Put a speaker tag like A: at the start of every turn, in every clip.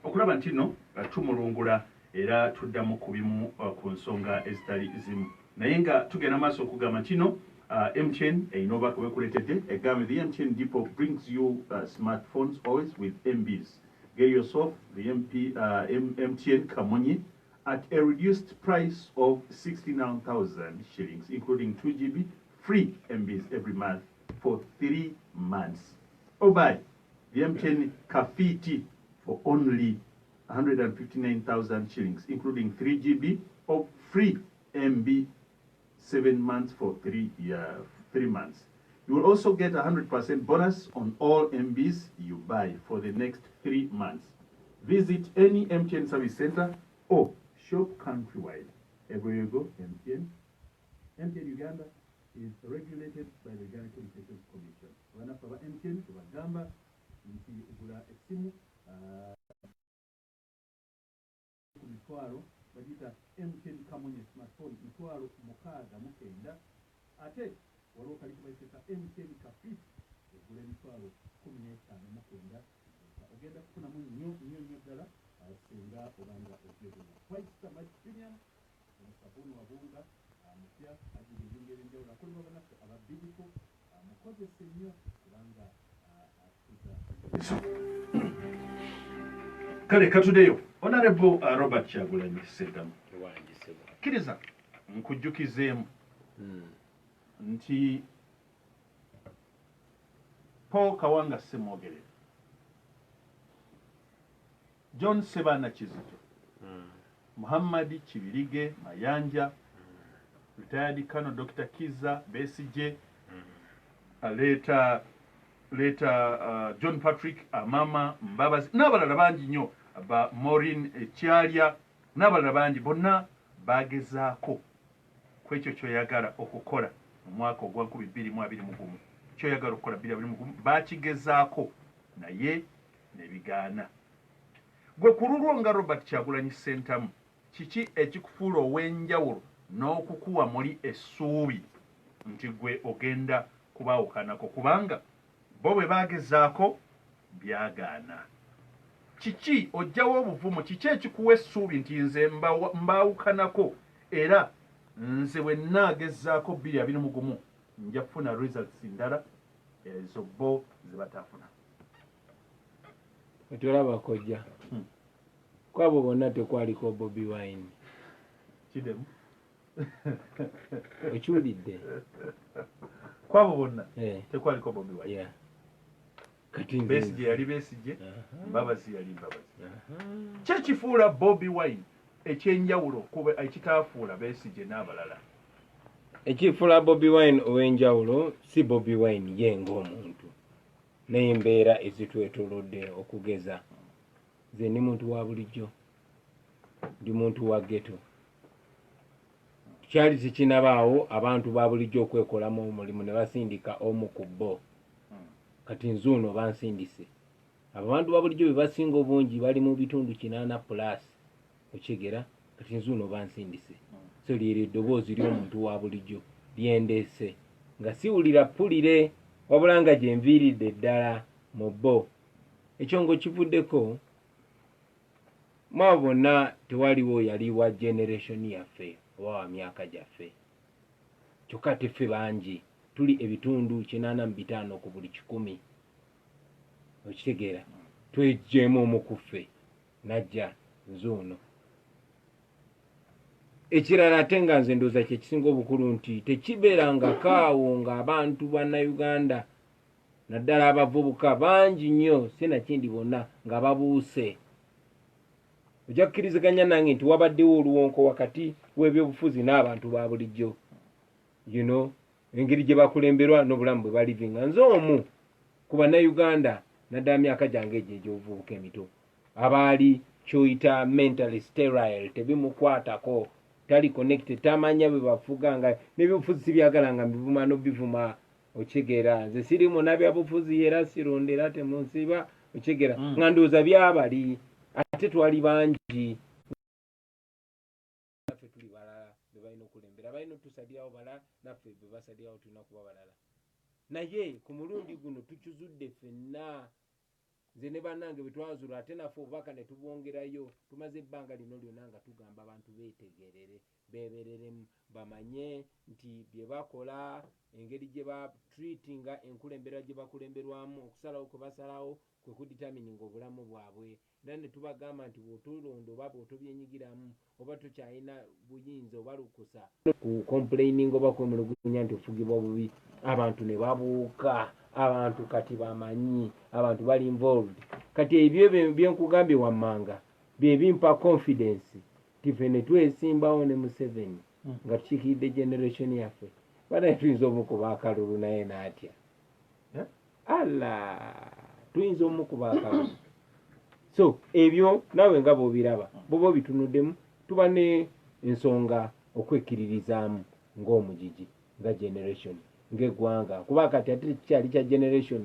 A: okulaba nti no tumulungula era tuddamu ku bimu ku nsonga ezitali zimu naye nga tugenda maaso okugamba nti no MTN erina obubaka bwekuleetedde egambe the MTN Depot brings you smartphones always with MBs. Get yourself the MTN Kamonyi at a reduced price of 69,000 shillings, including 2 GB free MBs every month for 3 months. Or buy the MTN Kafiti for only 159,000 shillings, including 3 GB of free MB 7 months for 3 months. You will also get 100% bonus on all MBs you buy for the next 3 months. Visit any MTN service center or shop countrywide. Everywhere you go, MTN. MTN Uganda is regulated by the Uganda Communications Commission. Wana kwa MTN tubagamba nti ugula esimu mitwalo bagita MTN Kamonyi smartphone mitwalo mukaaga mukenda ate waliwo kalikubaiseka MTN Kafiti ugula mitwalo 15 mukenda ogenda kufunamu nnyo ddala singa obanga ogyegula White Match Premium sabuni wabunga mupya agira ebintu ebyenjawulo akolebwa bannaffe ababiliko mukozese nnyo kubanga atuza kale katudeyo Honorable Robert Kyagulanyi Ssentamu kkiriza nkujjukizeemu nti Paul Kawanga Ssemwogerere John Sebana Kizito Muhammad Kibirige Mayanja retired Colonel Dr. Kiza Besigye John Patrick Amama Mbabazi n'abalala bangi nnyo ba Maureen Ekyalya n'abalala bangi bonna bagezaako ku ekyo kyoyagala okukola mu mwaka ogwa 2021 kyoyagala okukola 2021 baakigezaako naye ne bigaana. Gwe kululwo nga Robert Kyagulanyi Ssentamu kiki ekikufuula ow'enjawulo n'okukuwa muri essuubi nti gwe ogenda kubaawukanako kubanga bo bwe baagezaako byagaana? Kiki ojjawo obuvumu, kiki ekikuwa essuubi nti nze mbaawukanako era nze bwe nnaagezaako 2021 nja kufuna results ndala ezo bo ze bataafuna?
B: Etolaba kojja kwabo bonna tekwaliko Bobi Wine
A: kidemu
B: ekiwulidde
A: kwabo bonna tekwaliko Bobi Wine.
B: Yeah.
A: Kati Besigye yali Besigye, Mbabazi yali Mbabazi. Kyekifuula Bobi Wine ekyenjawulo kuba ekitaafuula Besigye n'abalala?
B: Ekifuula Bobi Wine ow'enjawulo si Bobi Wine ye ng'omuntu naye embeera ezitwetoolodde okugeza. Nze ndi muntu wa bulijjo, ndi muntu wa ghetto. Kyali zikinabaawo abantu ba bulijjo okwekolamu omulimu ne basindika omu ku bo. Kati nzuuno bansindise. Abantu ba bulijjo be basinga obungi bali mu bitundu 80+ okigera, kati nzuuno bansindise. So lyeri eddoboozi ly'omuntu wa bulijjo lyendeese nga siwulira ppulire wabula nga gye nviiridde ddala mu bo. Ekyo ng'okivuddeko mwabo bonna tewaliwo yali wa generation yaffe oba wa myaka gyaffe. Kyokka teffe bangi tuli ebitundu 85 ku buli 100. Okitegeera twejjeemu omu ku ffe najja nzuuno. Ekirala ate nga nze ndooza kye kisinga obukulu nti tekibeeranga kaawo ng'abantu bannayuganda naddala abavubuka bangi nnyo sinakindi bonna nga babuuse. Ojja kukkiriziganya nange nti wabaddewo oluwonko wakati w'ebyobufuzi n'abantu ba bulijjo. You know, engeri gye bakulemberwa n'obulamu bwe balivinga. Nze omu ku bannayuganda naddala myaka gyange egyo egy'obuvubuka emito abaali kyoyita mentally sterile, tebimukwatako, tali connected, tamanya bwe bafuga nga n'ebyobufuzi sibyagala nga mbivuma n'obivuma. Okitegeera nze siri munnabyabufuzi era sirondera temunsiba. Okitegeera nga ndowooza byabali ate twali bangi naffe tuli balala be balina okulembera balina otusalirawo balala naffe be basalirawo tulina kuba balala. Naye ku mulundi guno tukizudde ffenna nze ne bannange bwe twazula ate naffe obubaka ne tubwongerayo tumaze ebbanga lino lyonna nga tugamba abantu beetegerere beebereremu bamanye nti bye bakola engeri gye batreatinga enkulembera gye bakulemberwamu okusalawo kwe basalawo kwe kuditamininga obulamu bwabwe era ne tubagamba nti bw'otulonda oba bw'otobyenyigiramu oba tokyalina buyinza oba lukusa ku complaining oba kwemulugunya nti ofugibwa bubi abantu ne babuuka abantu kati bamanyi abantu bali involved kati ebyo byenkugambye wammanga bye bimpa confidence tife ne twesimbawo ne Museveni nga tukikiridde generation yaffe banaye tuyinza omukuba akalulu naye naatya alla tuyinza omukuba akalulu so ebyo nawe nga bw'obiraba boba bitunuddemu tuba ne ensonga okwekkiririzaamu ng'omugigi nga generation ng'eggwanga kuba kati ate kikyali kya generation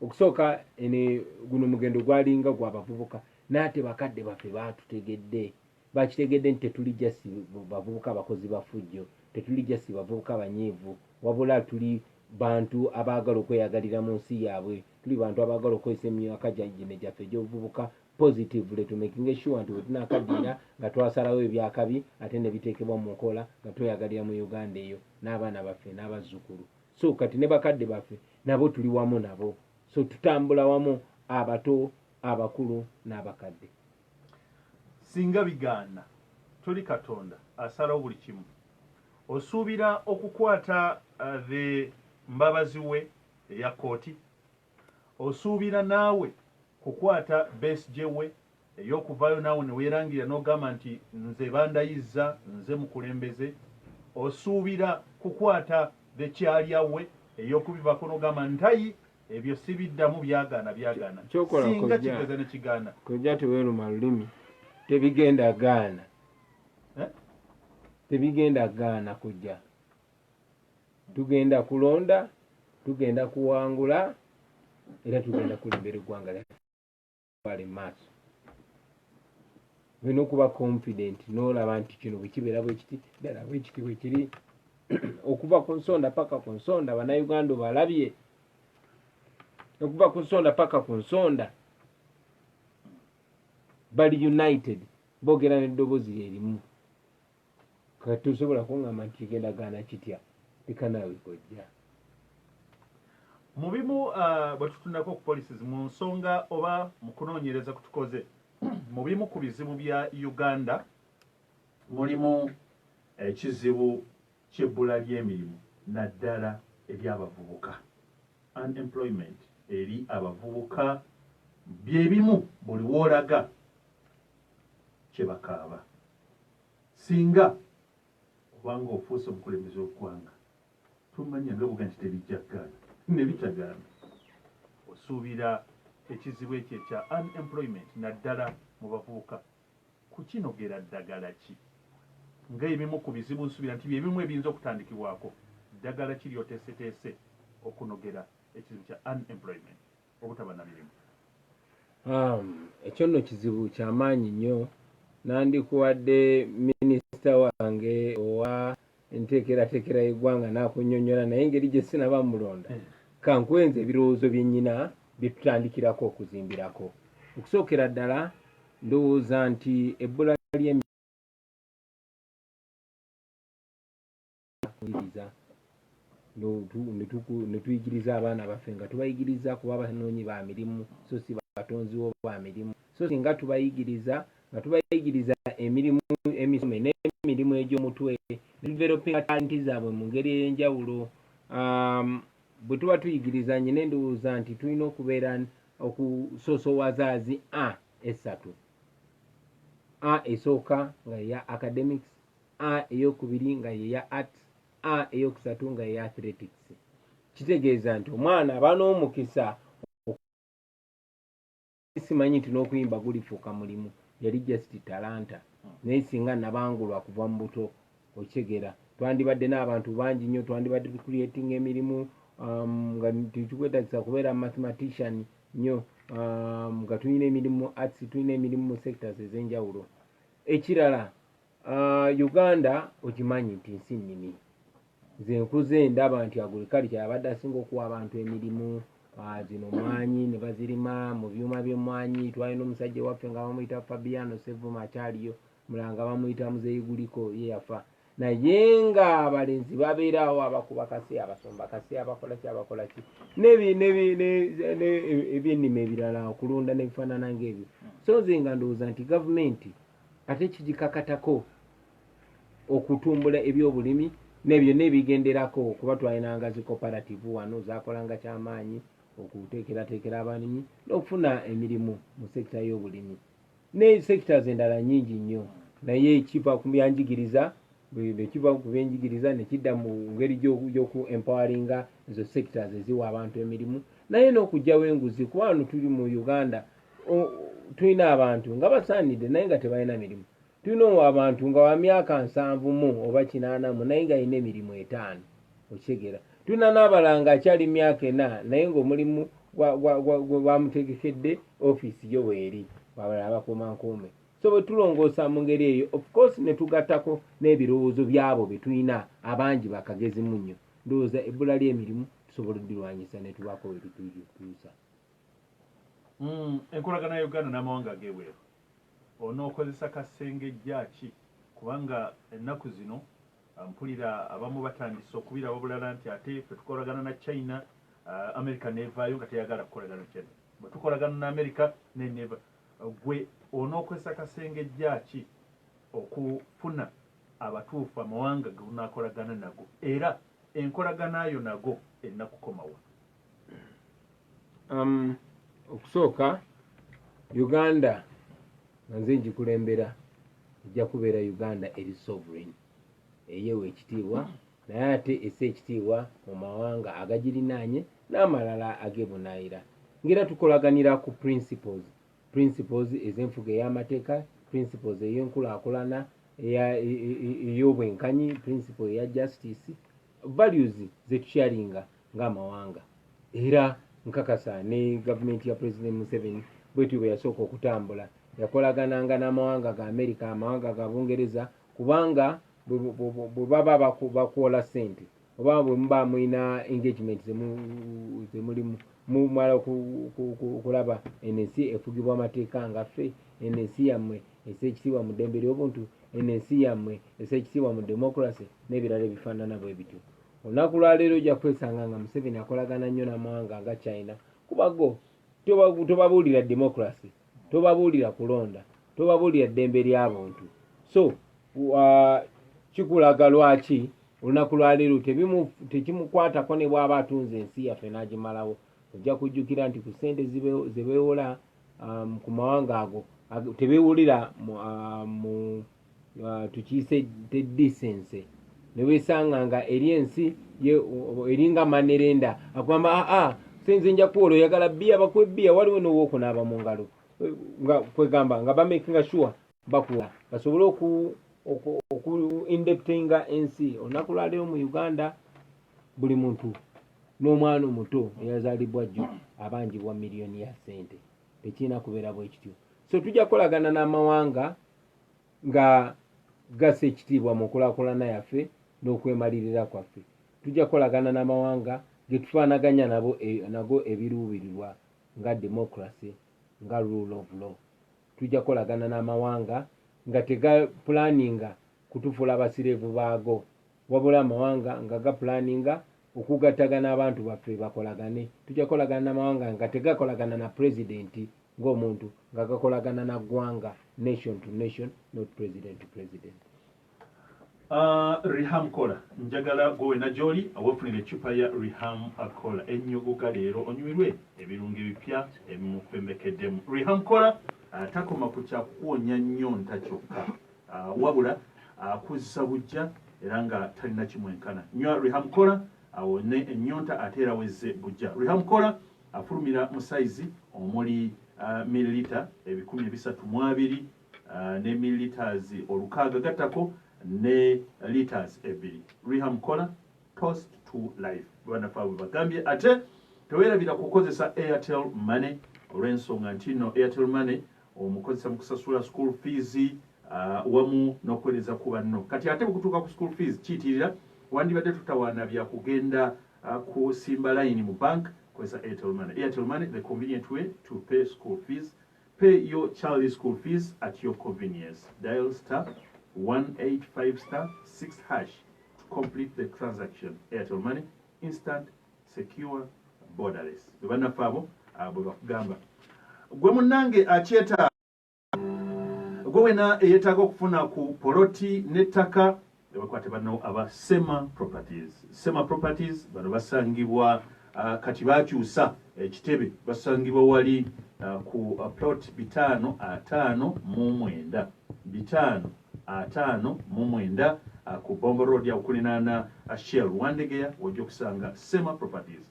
B: okusooka ene guno mugendo gwalinga gwabavubuka naate bakadde baffe batutegedde bakitegedde nti tetuli jasi bavubuka abakozi bafujjo tetuli jasi bavubuka banyiivu wabula tuli bantu abaagala okweyagalira mu nsi yaabwe tuli bantu abaagala okozesa emyaka gino gyaffe egy'obuvubuka positively to making sure nti wetunakaddiira nga twasalawo ebyakabi ate ne biteekebwa mu nkola nga tweyagalira mu Uganda eyo n'abaana baffe n'abazzukulu so kati ne bakadde baffe nabo tuli wamu nabo so tutambula wamu abato abakulu n'abakadde
A: singa bigaana toli Katonda asalawo buli kimu osuubira okukwata the mbabazi we eya kooti osuubira naawe kukwata besje we ey'okuvaayo naawe ne weerangira n'ogamba nti nze bandayizza nze mukulembeze osuubira kukwata the kyalya we ey'okubibako n'ogamba ntayi ebyo sibiddamu byagaana singa kigeza ne kigaana
B: kojja teweeruma lulimi tebigenda gaana tebigenda gaana kujja tugenda kulonda tugenda kuwangula era tugenda kulembera eggwanga lyale maaso olina okuba confident n'olaba nti kino bwe kibeera bwe kiti ddala bwe kiti bwe kiri okuva ku nsonda paka ku nsonda bannayuganda balabye okuva ku nsonda paka ku nsonda bali united boogera n'eddoboozi lyerimu kati tusobola kuŋŋamba nti kigenda gaana kitya bikanaawe kojja
A: mu bimu bwe tutunako ku policies mu nsonga oba mu kunoonyereza kutukoze mu bimu ku bizibu bya Uganda mulimu ekizibu ky'ebbula ly'emirimu naddala eby'abavubuka unemployment eri abavubuka byebimu buli woolaga kye bakaaba singa kubanga ofuuse omukulembeze w'eggwanga tumanya nga buga nti tebijja gaana ne bitagaana osuubira ekizibu ekyo ekya unemployment naddala mu bavubuka kukinogera ddagala ki ng'ebimu ku bizibu nsuubira nti byebimu ebiyinza okutandikibwako ddagala ki lyoteeseteese okunogera ekizibu kya unemployment obutaba na mirimu
B: ekyo nno kizibu kyamaanyi nnyo nandikuwadde minisita wange owa enteekerateekera y'eggwanga n'akunnyonnyola naye engeri gye sinaba mulonda kankwenza ebirowoozo byennyina bye tutandikirako okuzimbirako okusookera ddala ndowooza nti ebbula ne tuyigiriza abaana baffe nga tubayigiriza kuba abanoonyi ba mirimu so si batonziwo ba mirimu so singa tubayigiriza nga tubayigiriza emirimu emisome n'emirimu egy'omutwe ne developinga talenti zaabwe mu ngeri ey'enjawulo bwe tuba tuyigiriza nyina endowooza nti tulina okubeera okusoosowazaazi esatu esooka nga yeya academics eyokubiri nga yeya arts eyokusatu nga yeya athletics kitegeeza nti omwana aba n'omukisa simanyi nti n'okuyimba gulifuuka mulimu yali just talanta naye singa nabangulwa kuva mu buto okigera twandibadde n'abantu bangi nnyo twandibadde tucreating emirimu nga tukikwetagisa kubeera mathematician nnyo nga tulina emirimu arts tulina emirimu mu sectors ez'enjawulo ekirala Uganda okimanyi nti nsi nnimi nze nkuze ndaba nti agriculture abadde asinga okuwa abantu emirimu zino mwanyi ne bazirima mu byuma by'emmwanyi. Twalina omusajja waffe nga bamuyita Fabiano Sevuma akyaliyo, mulanga bamuyita Muzeeyi Guliko, ye yafa. Naye nga abalenzi babeerawo abakuba kasi, abasomba kasi, abakola ki ebyennima ebirala okulunda n'ebifaanana ng'ebyo. So nze nga ndowooza nti gavumenti ate kigikakatako okutumbula ebyobulimi n'ebyo n'ebigenderako, kuba twalinanga zi cooperative wano zakolanga kyamaanyi okuteekerateekera abalimi n'okufuna emirimu mu sekita y'obulimi ne sectors endala nnyingi nnyo. Naye kiva ku byanjigiriza, bwe kiva ku byenjigiriza ne kidda mu ngeri gy'oku empoweringa ezo sectors eziwa abantu emirimu, naye n'okugyawo enguzi. Kuba wano tuli mu Uganda tulina abantu nga basaanidde naye nga tebalina mirimu. Tulina abantu nga wa myaka 70 oba 80 naye nga alina emirimu 5 okitegeera. Tulina n'abalala nga akyali myaka 4 naye ng'omulimu gwamutegekedde ofiisi yo weeri, abalala bakuumankuume. So bwe tulongoosa mu ngeri eyo, of course ne tugattako n'ebirowoozo byabo bye tulina abangi bakagezi munnyo, ndowooza ebbula ly'emirimu tusobola oddilwanyisa ne tubaako we tutuusa.
A: Enkolagana ya Uganda n'amawanga ag'ebweru onookozesa kasengejja ki? Kubanga ennaku zino mpulira abamu batandise okubira obulala nti ate ffe tukolagana na China, America neevaayo nga teyagala kukolagana na China, bwe tukolagana na America neneva. Gwe onookozesa kasengejja ki okufuna abatuufu amawanga ge unaakolagana nago, era enkolagana yo nago ennakukomawa?
B: Okusooka, Uganda nga nze ngikulembera ejja kubeera Uganda eri sovereign, eyeewa ekitiibwa naye ate essa ekitiibwa mu mawanga agagirinaanye n'amalala ag'ebunaayira. Ngera tukolaganira ku principles ez'enfuga ey'amateeka, principles ey'enkulaakulana ey'obwenkanyi, principle eya justice, values zetusharinga ng'amawanga. Era nkakasa ne gavumenti ya President Museveni bwetu bwe yasooka okutambula yakolagananga n'amawanga ga America, amawanga ga Bungereza, kubanga bwe baba bakuwola ssente oba bwe muba mulina engagement zemulimu mumala okulaba ensi efugibwa amateeka nga ffe, ensi yammwe essa ekitiibwa mu ddembe ly'obuntu, ensi yammwe essa ekitiibwa mu democracy n'ebirala ebifaanana bwe bityo. Olunaku lwaleero ojja kwesanga nga Museveni akolagana nnyo n'amawanga nga China, kuba go tobabuulira democracy, tobabuulira kulonda, tobabuulira ddembe ly'abantu. So kikulaga lwaki olunaku lwaleero tekimukwatako ne bw'aba atunze ensi yaffe n'agimalawo. Ojja kujjukira nti ku ssente ze beewola ku mawanga ago tebeewulira tukiyise decency. Ne weesanga nga eri ensi eringa manerenda agamba senze nja kuwola oyagala bbiya bakuwe bbiya, waliwo n'ow'okunaaba mu ngalo nga kwegamba nga bamakinga sure bakuwa basobole oku-indeptinga ensi. Olunaku lwaleero mu Uganda buli muntu n'omwana omuto eyazaalibwa jjo abanjibwa miliyoni ya ssente. Tekirina kubeera bwe kityo. So tujja kukolagana n'amawanga nga gassa ekitiibwa mu nkulaakulana yaffe n'okwemalirira kwaffe. Tujja kukolagana n'amawanga ge tufaanaganya nago ebiruubirirwa nga democracy, nga rule of law. Tujja kukolagana n'amawanga nga tegapulaninga kutufuula abasireevu baago, wabula amawanga nga gapulaninga okugattagana abantu baffe bakolagane. Tujja kukolagana n'amawanga nga tegakolagana na pulezidenti ng'omuntu, nga gakolagana na ggwanga, nation to nation, not president to president.
A: Riham Kola njagala gwe na gy'oli aweefunira eccupa ya Riham Kola ennyogoga leero onyumirwe ebirungo ebipya ebimufembekeddemu. Riham Kola takoma ku kyakuwonya nnyonta kyokka, wabula akuzza bujja era nga talina kimwenkana. Nywa Riham Kola awone ennyonta ate era wezze bujja. Riham Kola afulumira mu sayizi omuli mililita 320 ne mililiters 600 gattako ne liters 2. Riham Kola, toast to life. Banafa bwe bagambye ate teweerabira kukozesa Airtel Money olw'ensonga nti no Airtel Money omukozesa mu kusasula school fees wamu n'okwereza ku banno. Kati ate bwe ku school fees kiyitirira wandibadde tutawaana bya kugenda kusimba layini mu bank kozesa Airtel Money. Airtel Money, the convenient way to pay school fees. Pay your child's school fees at your convenience. Dial star 185 star 6 hash to complete the transaction. Airtel Money, instant, secure, borderless. Bwana fabo abo bakugamba. Gwe munange akyeta gwe wena eyetaaga okufuna ku poloti n'ettaka bakwate bano aba Sema Properties. Sema Properties bano basangibwa kati bakyusa ekitebe basangibwa wali ku plot 559 559 ku Bombo Road ya okulinana Shell Wandegeya ojja okusanga Sema Properties.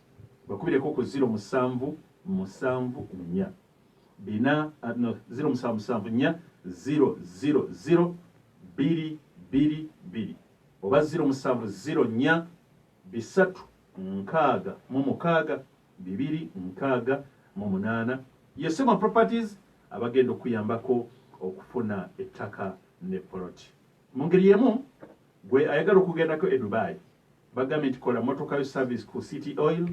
A: Bakubireko ku 074 bina no 074 000 222 oba 070 bisatu nkaaga mu mukaaga 268 Sema Properties abagenda okuyambako okufuna ettaka ne poloti. Mu ngeri yemu gwe ayagala okugendako e Dubai bagambye nti kola motoka service ku City Oil,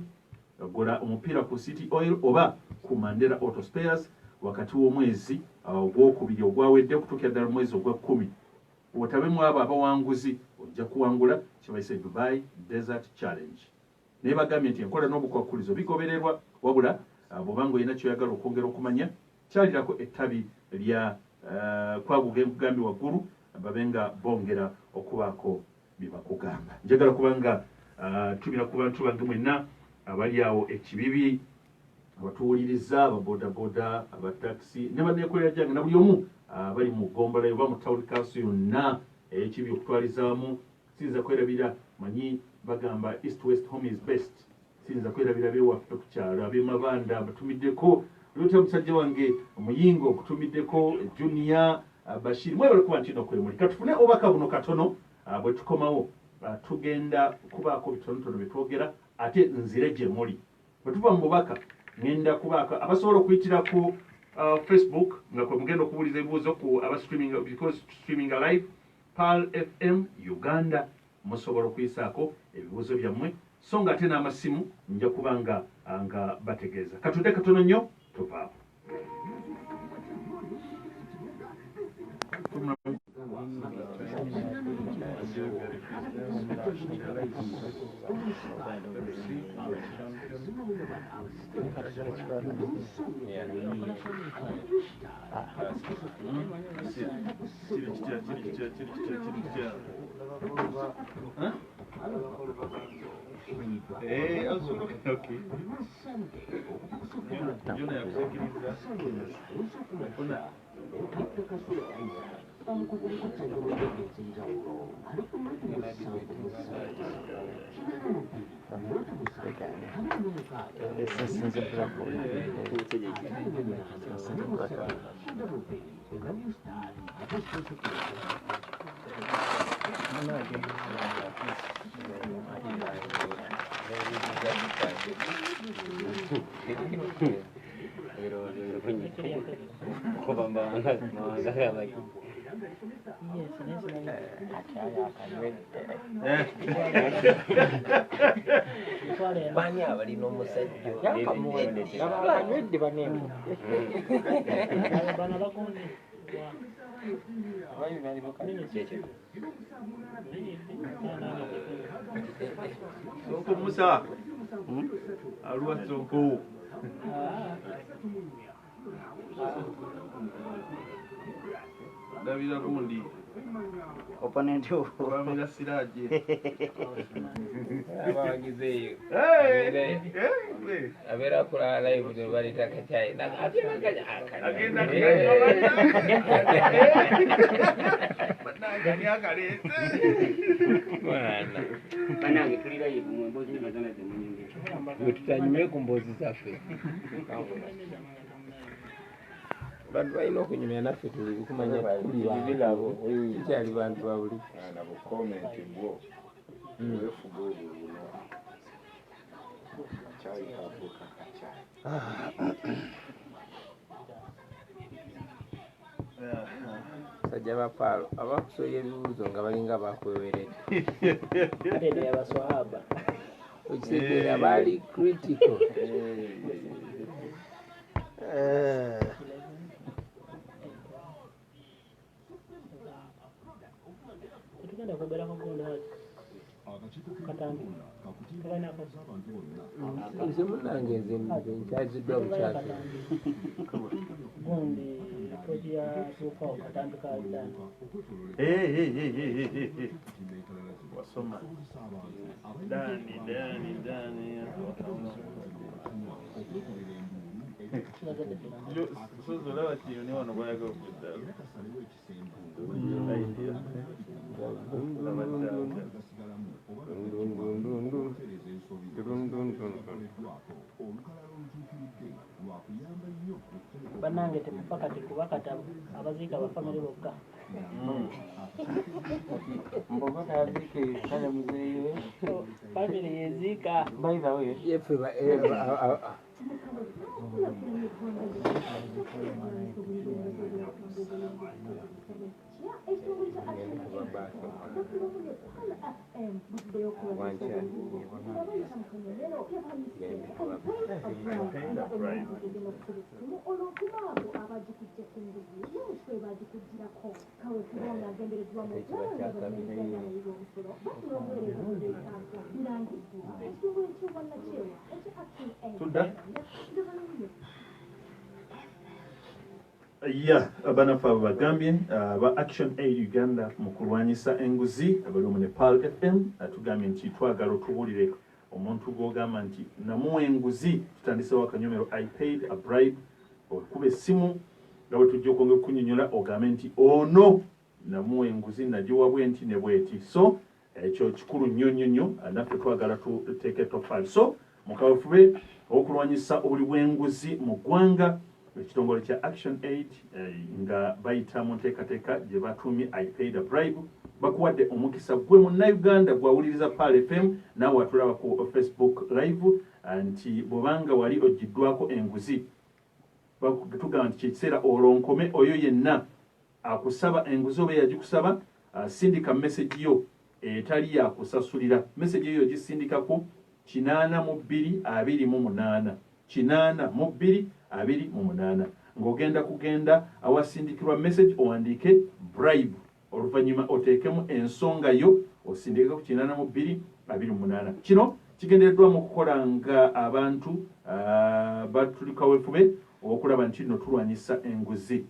A: gola omupiira ku City Oil oba ku Mandela Auto Spares wakati w'omwezi ogwokubiri ogwawedde okutuukira ddala omwezi ogwa-10. Otabemu abo abawanguzi ojja kuwangula kibayise Dubai Desert Challenge. Naye bagambye nti enkola n'obukwakkulizo bigobererwa wabula bw'obanga olina kyoyagala okwongera okumanya kyalirako ettabi lya kwaguga enkugambi waggulu babenga bongera okubaako bye bakugamba. Njagala kubanga tubira ku bantu bange mwenna abali awo ekibibi abatuwuliriza ababodaboda abataxi ne banneekolera gyange na buli omu bali mu Gombola oba mu town council yonna ekibi okutwalizaamu. Siyinza kwerabira manyi bagamba east west home is best. Siyinza kwerabira bewaffe ku kyalo ab'emabanda batumiddeko lwota omusajja wange omuyingo okutumiddeko Junior Bashir mwebale kuba ntino okwemuli katufune obaka buno katono bwe tukomawo tugenda kubaako bitonotono bye twogera ate nzire gye muli bwe tuva mu bubaka ngenda kubaako abasobola okuyitira ku Facebook nga kwe mugenda okubuuliza ebibuuzo ku aba streaming live Pal FM Uganda musobola okuyisaako ebibuuzo byammwe so nga ate n'amasimu nja kubanga nga bategeeza katudde katono nnyo tuvaamu. Okay.
C: Banyak balik nombor saja. Kamu di mana?
A: Songko Musa. Aluas Songko. David Agundi.
D: Opponent yo.
A: Pamela Siraje.
B: Aba gizeyo.
A: Hey.
B: Abera kula live de bali takachai. Na agenda kaja akana.
A: Agenda kaja.
B: Bwana.
D: Banange tulira yibu mu mbozi mazana ze munyingi.
B: Tutanyume ku mbozi zaffe. Bantu balina okunyumya naffe tuli kumanya tuli bilabo kikyali bantu babuli
E: nabo comment bwo wefuga obuno chai kabuka kachai
B: sajja bapaalo abakusoya ebibuuzo nga balinga bakweweredde
C: Ada dia baswahaba.
B: okitegeera baali critical.
C: Tugenda kwogera ku gundi katambi
B: nze munange nze nkyaziddwa bukyaka
C: gundi ripoti ya tuukawo katambi ka Uganda.
A: Wasoma Dani sozolaba kiyoni wano bayaga okudda
C: Bannange tekupaka tekubakata abaziika bafamire bokka.
B: mboga kaziike kale muzeeyo
C: Famire yeziika.
B: by the way yefe
A: abanafu abo bagambye ba Action Aid Uganda mu kulwanyisa enguzi abali mu Nepal FM atugambye nti twagala otubuulire omuntu gw'ogamba nti namuwa enguzi tutandisewo akanyomero I paid a bribe okuba essimu nga bwe tujja okwongera okunyonyola ogambe nti ono namuwa enguzi nagiwa bwenti ne bweti so ekyo kikulu nnyo naffe twagala tuteeke top 5 so mukawefube okulwanyisa obuli bw'enguzi mu ggwanga ekitongole kya Action Aid nga bayita mu nteekateeka gye batumye I paid a bribe bakuwadde omukisa gwe munnayuganda gwawuliriza Pal FM naawe watulaba ku Facebook live nti bw'obanga wali ogiddwako enguzi tugamba nti kyekiseera olonkome oyo yenna akusaba enguzi oba yagikusaba sindika message yo etali yakusasulira message eyo gisindikako 82228 82228 ng'ogenda kugenda awasindikirwa message owandiike bribe oluvannyuma oteekemu ensonga yo osindikeko 82228 kino kigendereddwa mu kukola nga abantu batulikaweefube okulaba nti no tulwanyisa enguzi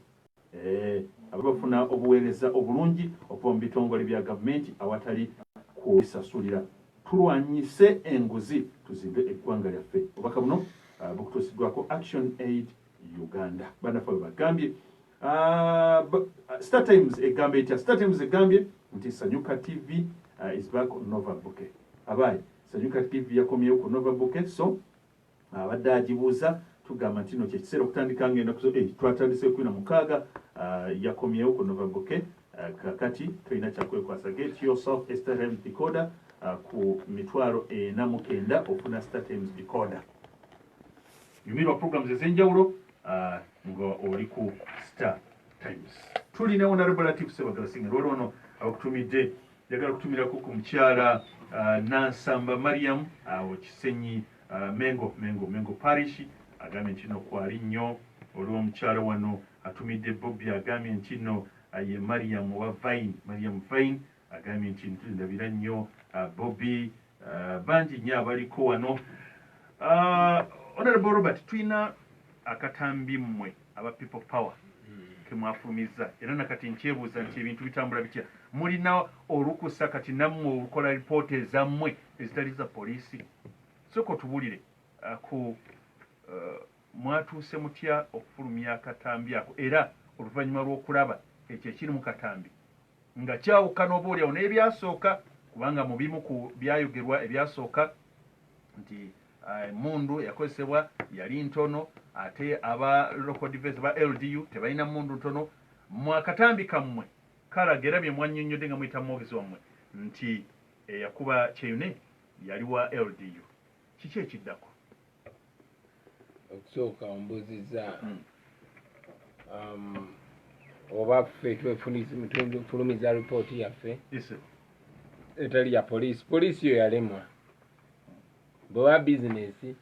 A: ababafuna obuweereza obulungi okuva mu bitongole bya gavumenti awatali kubisasulira tulwanyise enguzi tuzimbe eggwanga lyaffe obubaka buno bukutuusiddwako Action Aid Uganda banafe bagambye Star Times egambye etya Star Times egambye nti Sanyuka TV is back on Nova Bouquet abaye Sanyuka TV yakomyewo ku Nova Bouquet so abadde agibuuza tugamba nti no kyekiseera okutandika ngenda twatandise 16 yakomyewo ku Nova Bouquet kakati tulina kyakwekwasa get yourself a Star Times decoder ku $49 ofuna Star Times decoder yumirwa programs ez'enjawulo nga oli ku Star Times tulina Honorable Latif Sebagala Singa olwo ono abakutumidde yagala kutumirako ku mukyala Nansamba Mariam awo Kisenyi Mengo Parish agambye nti no kwali nnyo olw'omukyala wano atumidde Bobby agambye nti no ye Mariam Vine agambye nti ntulindabira nnyo Bobby bangi nnyo abaliko wano Honorable Robert tulina akatambi mmwe aba people power kemwafulumiza era nakati nkyebuuza nti ebintu bitambula bitya mulina olukusa kati nammwe olukola ripoota ezammwe ezitali za poliisi soko tubulire ku mwatuuse mutya okufulumya akatambi ako era oluvannyuma lw'okulaba ekyo ekiri mu katambi nga kyawukana oba oliawo n'ebyasooka kubanga mu bimu ku byayogerwa ebyasooka nti mundu yakozesebwa yali ntono ate aba local defense ba LDU tebalina mundu ntono mu akatambi kammwe kalaga era bye mwannyonnyodde nga muyita mwogezi wammwe nti yakuba kyeyune yali wa LDU kiki ekiddako
B: okusooka ombuzizza oba ffe twefulumiza ripooti yaffe etali ya poliisi yo yalemwa bwewa bizinesi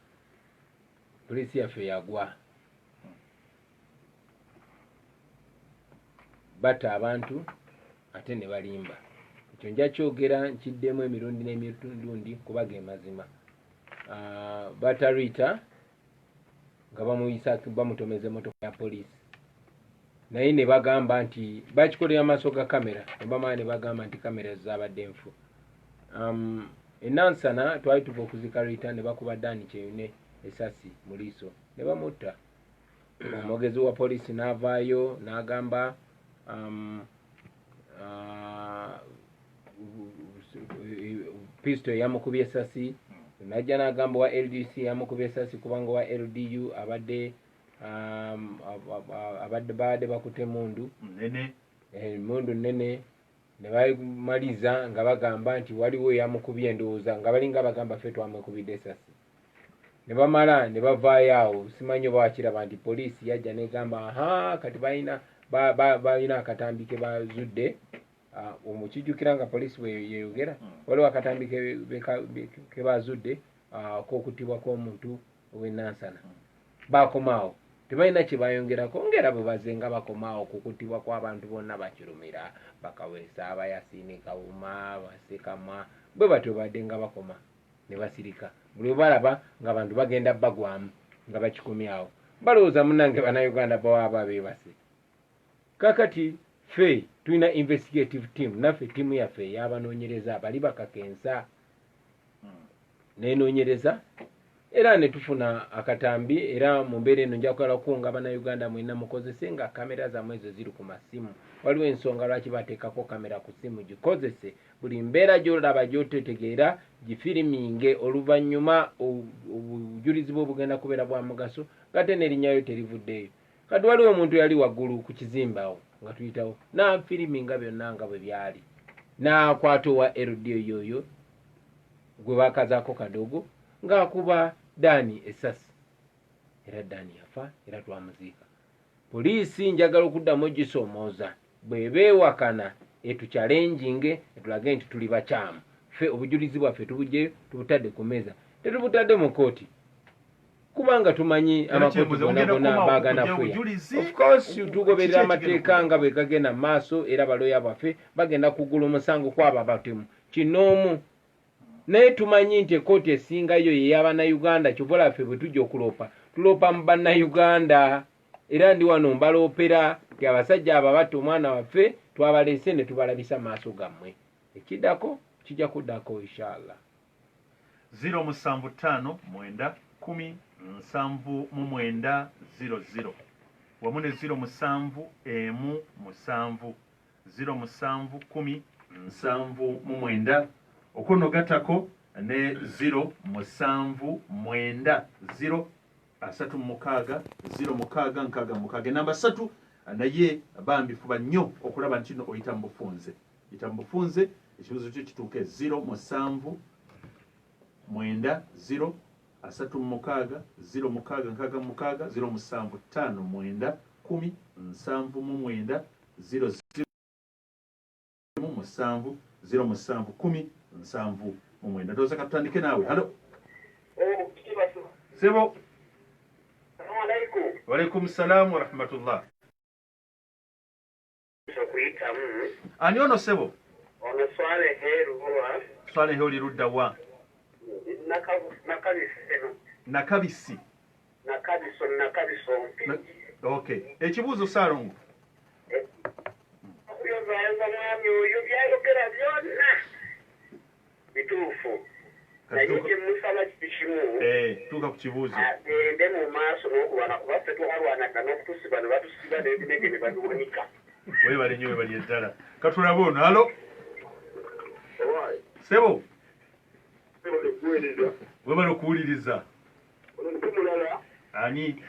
B: polisi yaffe yagwa batta abantu ate ne balimba ekyo nja kyogera nkiddemu emirundi n'emirundi kuba ge mazima batta Rita nga bamuyisa bamutomeza emmotoka ya polisi naye ne bagamba nti bakikolera maaso ga kamera ne bamala ne bagamba nti kamera zabadde nfu enansana twali tuva okuzika Rita ne bakuba Dani Kyeyune esasi mu liiso ne bamutta omwogezi wa polisi n'avaayo n'agamba pisto yamukubye esasi najja n'agamba wa LDC yamukubye esasi kubanga wa LDU abadde baadde bakute mundu mundu nene ne bamaliza nga bagamba nti waliwo yamukubye endowooza nga balinga bagamba ffe twamukubidde esasi ne bamala ne bavaayo awo simanyi oba wakiraba nti poliisi yajja negamba kati balina akatambi ke bazudde omukijjukira nga poliisi bweyeyogera waliwo akatambi ke bazudde k'okuttibwa kw'omuntu ow'ennansana bakomaawo tebalina kye bayongerako ngera bwe bazenga bakomaawo kukuttibwa kw'abantu bonna bakirumira bakaweesa abayasiini kawuma basekamwa bwe batyo badde nga bakoma ne basirika buli webalaba nga abantu bagenda bagwamu nga bakikomyawo balowooza munnange bannayuganda bawaaba beebase kakati ffe tulina investigative team naffe ttiimu yaffe ey'abanoonyereza bali bakakensa nenoonyereza era ne tufuna akatambi era mu mbeera eno nja kukolako nga bannayuganda mwenna mukozese nga kamera zammwe ezo ziri ku masimu waliwo ensonga lwaki bateekako kamera ku simu gikozese buli mbeera gy'olaba gy'otetegeera gifiriminge oluvannyuma obujulizi bwe bugenda kubeera bwa mugaso ngate n'erinnyayo terivuddeeyo kati waliwo omuntu yali waggulu ku kizimbawo nga tuyitawo n'afiriminga byonna nga bwe byali n'akwata owa LDO yoyo gwe bakazaako kadogo ng'akuba Dani esasi era Dani yafa era twamuziika poliisi njagala okuddamu gisoomooza bwe beewakana etukyalenjinge etulage nti tuli bakyamu ffe obujulizi bwaffe tubugye tubutadde ku mmeeza tetubutadde mu kooti kubanga tumanyi amakooti gonna baagana ffe of course tugoberera amateeka nga bwe gagenda mu maaso era baloya baffe bagenda kugula omusango kwabo abatemu kinoomu naye tumanyi nti ekooti esingayo yey'abannayuganda kyova laffe bwe tujja okulopa tulopa mu bannayuganda era ndi wano mbaloopera nti abasajja abo batta omwana waffe twabaleese ne tubalabisa maaso gammwe ekiddako kijja kuddako inshallah
A: 075910700 wamu ne 07117 07107 okuno gatako ne 07990 3 enamba 3 naye bambifuba nnyo okulaba nti no oyita mu bufunze ekibuzo kyo kituuke 07990 3 07910 toza katutandike naawe halo sebo walaikum salam warahmatullah ani ono sebo
F: ono
A: swale heri ludda wa nakabisi okay ekibuuzo Saalongo
F: mwami oyo byayogera byonna bituufu naye kyemusaba kikimu
A: tuuka ku kibuuzo
F: agende mu maaso n'okulwana kuba ffe twalwanagana n'okutusiba ne batusiba n'ebinege ne babiwonika
A: webale nnyo webali eddala katulaba ono halo sebo webale okuwuliriza ani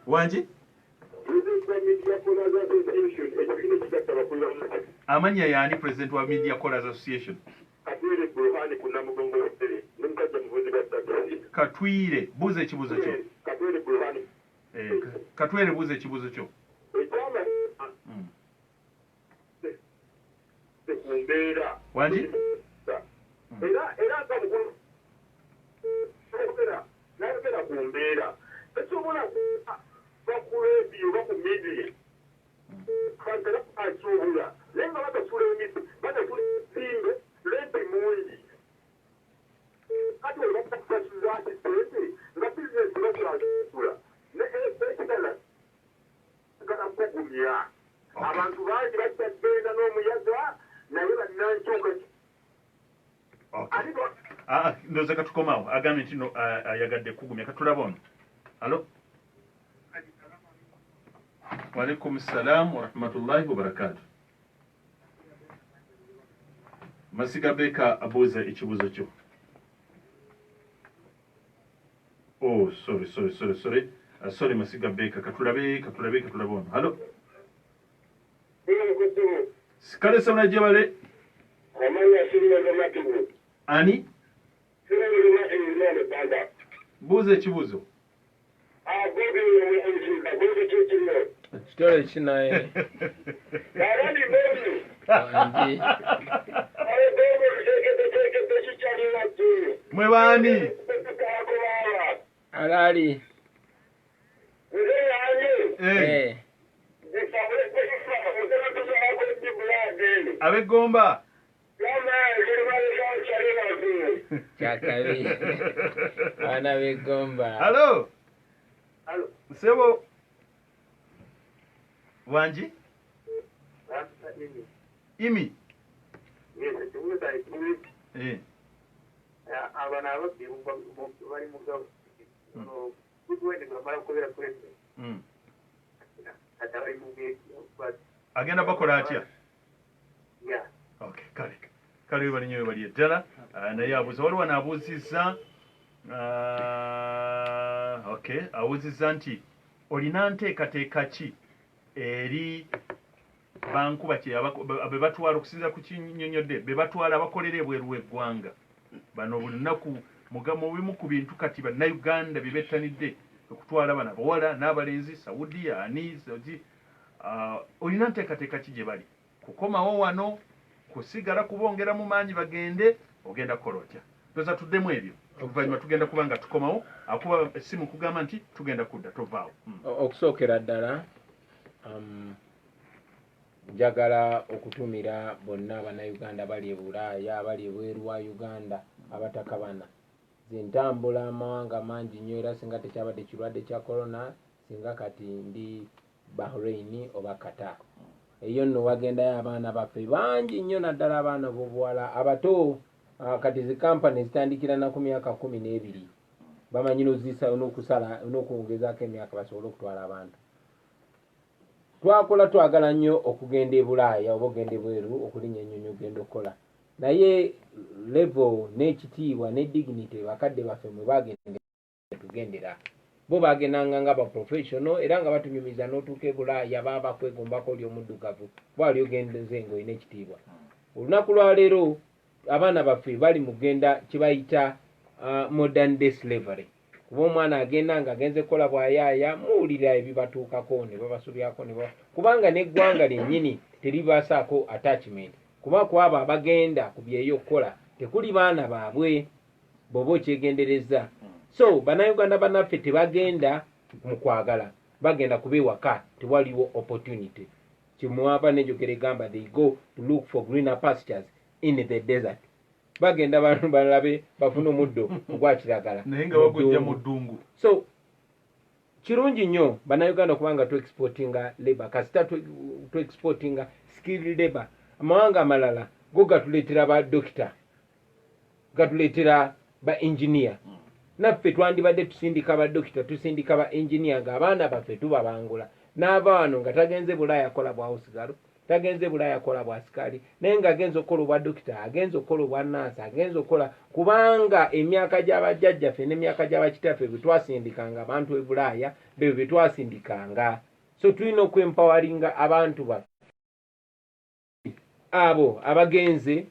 A: wangi amanya yani president wa Media Callers Association Katwire buze ekibuzo kyo Katwire buze ekibuzo kyo wangi
F: era kugumya abantu bangi bajja kugenda n'omuyaga naye bannankyuka
A: ndoza katukomawo agambye nti no ayagadde kugumya katulaba ono alo waalaikum salam warahmatullahi wabarakatu Masiga Beka abuuza ekibuuzo kyo sorry Masiga Beka katulabe ono halo kale sona jebale ani buuza ekibuuzo
B: kitole kinaye
A: mwe baani
B: alali
A: abegomba
B: kyakabi abaana begomba
A: halo sebo wanji imi
F: abana ababbi bali mugabo kugwende bamala kubera kule atari muge
A: agenda bakola atya
F: ya
A: okay kale bali nyowe bali ddala naye abuuza waliwo naabuuzizza okay awuuzizza nti olina nteekateeka ki eri bankuba be batwala okusinza ku kinyonyodde be batwala abakolera ebweru w'eggwanga bano buli lunaku mu bimu ku bintu kati bannayuganda bye bettanidde okutwala bana bawala n'abalenzi saudiya anizi olina nteekateeka ki gye bali kukomawo wano kusigala kubongera mu maanyi bagende ogenda kukola otya toza tuddemu ebyo oluvannyuma tugenda kuba nga tukomawo akuba essimu kugamba nti tugenda kudda tovaawo
B: okusookera ddala njagala okutumira bonna abannayuganda bali e Bulaaya abali ebweru wa Uganda abatakabana zentambula amawanga mangi nnyo era singa tekyabadde kirwadde kya corona singa kati ndi Bahrain oba Qatar eyo nno wagendayo abaana baffe bangi nnyo naddala abaana b'obuwala abato kati zi kampani zitandikira na ku myaka 12 bamanyi nozisa n'okusala n'okwongezaako emyaka basobole okutwala abantu twakola twagala nnyo okugenda e Bulaaya oba ogenda ebweru okulinnya ennyonyi ogenda okukola naye level n'ekitiibwa ne dignity bakadde baffe mwe bagenda tugendera bo bagendanga nga baprofessional era nga batunyumiza n'otuuka e Bulaaya baba kwegombako oli omuddugavu bwali ogendeze ng'olina ekitiibwa olunaku lwaleero abaana baffe bali mu kugenda kibayita modern day slavery kuba omwana agenda nga agenze kukola bwayaaya muwulira ebibatuukako ne babasubyako kubanga n'eggwanga lyennyini teribasaako attachment kuba kwabo abagenda ku byeyo okukola tekuli baana baabwe bw'oba okyegendereza so bannayuganda bannaffe tebagenda mu kwagala bagenda kuba ewaka tewaliwo opportunity kimuwaba nenjogera egamba they go to look for greener pastures in the desert bagenda bantu balabe bafuna omuddo ogwa kiragala
A: naye nga bagujja mu ddungu
B: so kirungi nnyo bannayuganda okubanga tu-exportinga labor kasita tu-exportinga skilled labor amawanga amalala go gatuleetera ba dokita gatuleetera ba engineer naffe twandibadde tusindika ba dokita tusindika ba engineer ng'abaana baffe tubabangula n'ava wano nga tagenze Bulaaya akola bwa hosigalo tagenze Bulaaya akola bwa sikaali naye ng'agenza okukola obwa dokita agenza okukola obwa naasi agenza okukola kubanga emyaka gy'abajjajjaffe n'emyaka gy'abakitaffe bwe twasindikanga abantu e Bulaaya bebyo bye twasindikanga so tulina okwempawalinga abantu baffe abo abagenze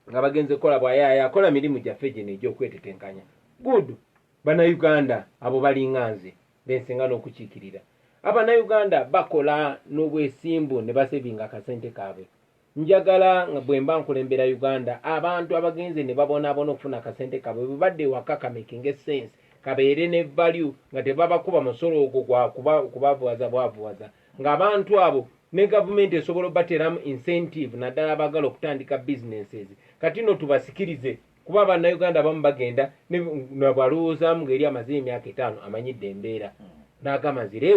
B: nga bagenze kukola bwayaaya akola mirimu gyaffe gino egy'okwetetenkanya good bannayuganda abo balinga nze bensinga n'okukiikirira abannayuganda bakola n'obwesimbu ne basebinga akasente kaabwe njagala nga bwe mba nkulembera Uganda abantu abagenze ne babonaabona okufuna akasente kaabwe bwe badde waka kamaking sense kabeere ne value nga tebabakuba musolo ogwo gwa kubavuwaza bwavuwaza ng'abantu abo ne gavumenti esobola obateramu incentive naddala abagala okutandika businesses kati no tubasikirize kuba bannayuganda bamu bagenda nabwalowoozaamu ng'eri amaze emyaka 5 amanyidde embeera n'agamba nzire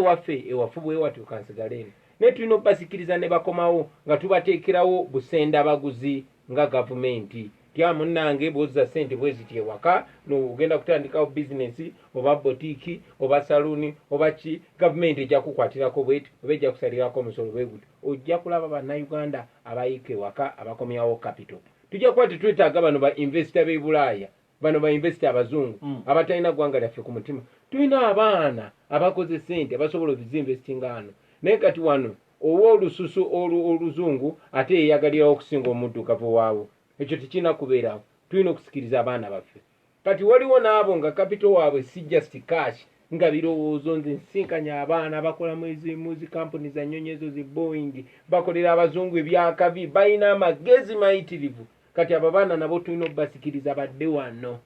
B: ewafu bwe watyo kansigaleeno naye tulina okubasikiriza ne bakomawo nga tubateekerawo busenda baguzi nga gavumenti tya munnange bwozza ssente bwe ziti ewaka nogenda kutandikawo bizinesi oba botiiki oba saluuni oba ki gavumenti ejja kukwatirako bweti oba ejja kusalirako omusolo bwe guti ojja kulaba bannayuganda abayiika ewaka abakomyawo capital tujja kuba tetwetaaga bano ba invesita b'e bulaaya bano ba invesita abazungu abatalina ggwanga lyaffe ku mutima tulina abaana abakoze ssente abasobola obizinvestinga wano naye kati wano owa olususu oluzungu ate yeyagalirawo okusinga omuddugavu waabwe ekyo tekirina kubeerawo tulina okusikiriza abaana baffe kati waliwo n'abo nga kapito waabwe si just cash nga birowoozo nze nsinkanya abaana bakola muzi kampuni za nnyonyezo zi boeing bakolera abazungu ebyakabi balina amagezi mayitirivu kati abo baana nabo tulina okubasikiriza badde wano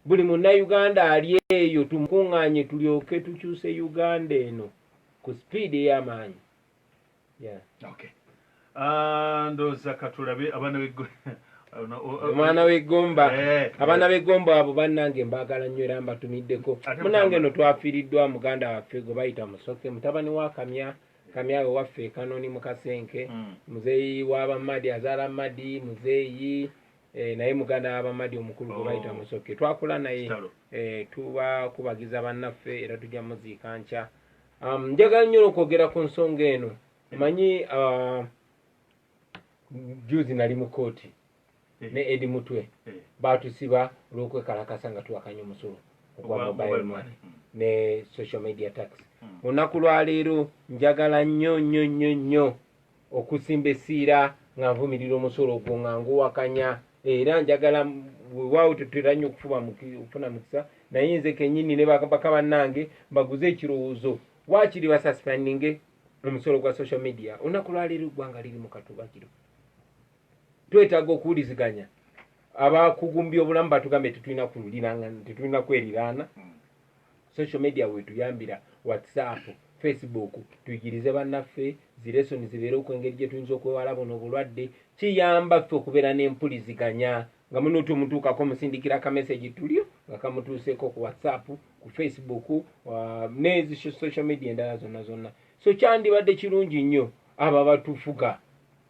B: buli munnayuganda ali eyo tumukuŋŋaanye tulyoke tukyuse uganda eno ku sipiidi ey'amaanyi
A: Okay. Ndowooza katulabe
B: omwana w'eggomba abaana b'eggomba abo bannange mbaagala nnyo era mbatumiddeko munange eno twafiiriddwa muganda waffe gwe bayita Musoke mutabani wa kamyawe waffe ekanoni mu Kasenke muzeeyi w'abamadi azaala madi muzeeyi naye muganda w'abamadi omukulu gwe bayita Musoke twakula naye tubakubagiza bannaffe era tujja muziika nkya njagala nnyo okwogera ku nsonga eno manyi juzi nali mu kooti ne Edi Mutwe batusiba olw'okwekalakasa nga tuwakanya omusolo ogwa mobile money ne social media tax olunaku lwaleero njagala nnyo okusimba essiira nga nvumirira omusolo ogwo nga nguwakanya era njagala weewaawo tetera nnyo okufuna mukisa naye nze kennyini ne baka bannange mbaguze ekirowoozo waakiri basuspendinge omusolo gwa social media olunaku lwaleero eggwanga liri mu katuba kiro twetaaga okuwuliziganya abakugumbya obulamu batugambe tetulina kweriraana social media wetuyambira whatsapp facebook tuyigirize bannaffe zilesoni zibeere ku engeri gye tuyinza okwewala buno obulwadde kiyamba ffe okubeera n'empuliziganya nga munuuti omutuukako musindikira akameseji tulyo nga kamutuuseeko ku whatsapp ku facebook n'ezi social media endala zonna so kyandibadde kirungi nnyo abo abatufuga